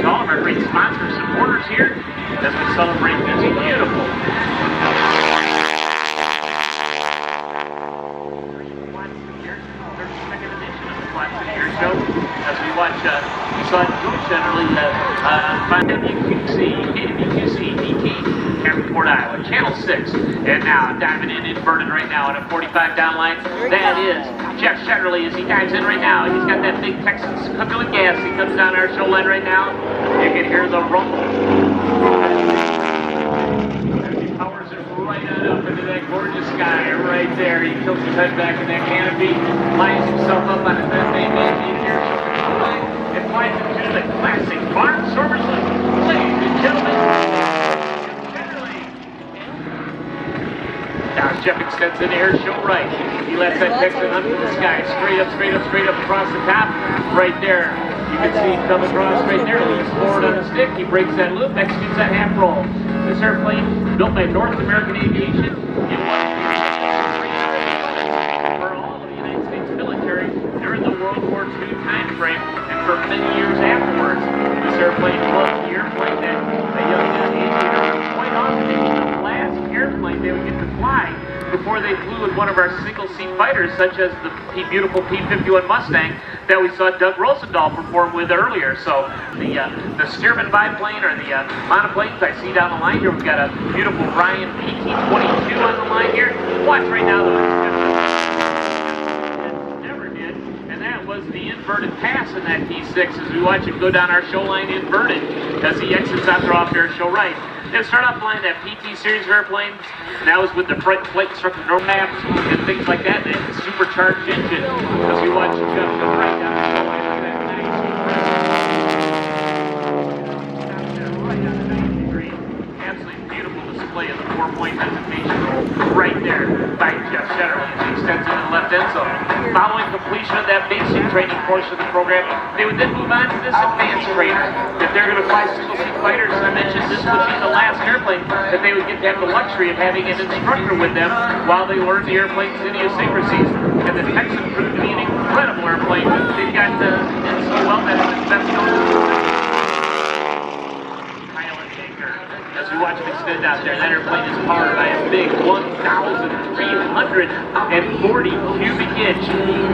to all of our great sponsors, supporters here as we celebrate this beautiful Airshow. As we watch, we saw Jeff Shetterly on WQC, DT, Campbellport, Iowa, Channel 6. And now diving in inverted right now on a 45 down line. That is Jeff Shetterly as he dives in right now. He's got that big Texas cooking with gas. He comes down our show line right now. You can hear the rumble. He powers it right on up into that gorgeous sky right there. He tilts his head back in that canopy, lines himself up on his Airshow line, and flies into the classic barnstormers. Ladies and gentlemen, now Jeff extends an Airshow right. He lets that Texan up to the sky, straight up across the top, right there. You can see him come across right there, leans forward on the stick, he breaks that loop, executes that half roll. This airplane, built by North American Aviation, it was for all of the United States military during the World War II time frame, and for many years afterwards. This airplane was the airplane that a young aviator quite often the last airplane they would get to fly before they flew with one of our single-seat fighters, such as the beautiful P-51 Mustang that we saw Doug Rosendahl perform with earlier. So the Stearman biplane or the monoplanes I see down the line here, we've got a beautiful Ryan PT-22 on the line here. Watch right now never did, and that was the inverted pass in that T6 as we watch him go down our show line inverted as he exits out there off Airshow right. They start off flying that PT series of airplanes, and that was with the flight instructor norm maps and things like that, and the supercharged engine. As we watch him go right down the 90 degree. Absolutely beautiful display of the 4-point hesitation roll right there by Jeff Shetterly as he extends in the left end zone. Following completion of that basic training portion of the program, they would then move on to this advanced trainer. If they're going to fly single-seat fighters, as I mentioned, this would be the last airplane that they would get to have the luxury of having an instructor with them while they learn the airplane's idiosyncrasies. And the Texan proved to be an incredible airplane. They've got so well that it's best known pilot taker. As we watch him extend out there, that airplane is powered by a big 1,340 cubic inch,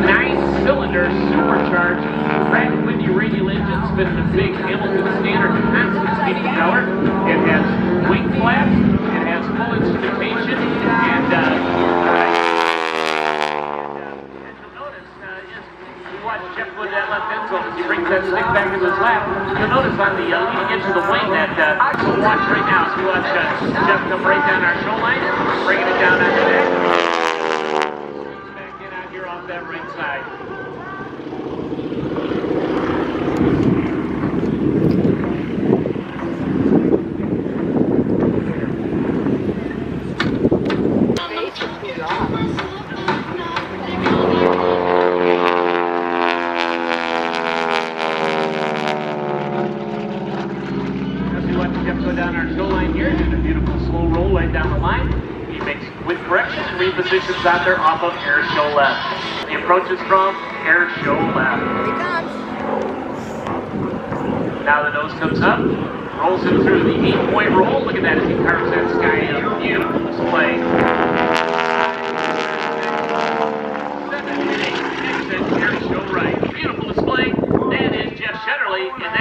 9-cylinder supercharged Pratt & Whitney radial engine spinning a big Hamilton standard constant speed propeller. It has wing flaps, it has full instrumentation, and you'll notice as you watch Jeff with that left end zone as he brings that stick back into his lap, you'll notice on the leading edge of the wing that we'll watch right now as we watch Jeff come right down our show line, bringing it down under that. Back in out here off that right side. Go down our show line here, doing a beautiful slow roll right down the line. He makes quick corrections and repositions out there off of Airshow left. The approach is from Airshow left. Now the nose comes up, rolls him through the 8-point roll. Look at that as he carves that sky up. Beautiful display. 7 and 8, Airshow right. Beautiful display. That is Jeff Shetterly in that.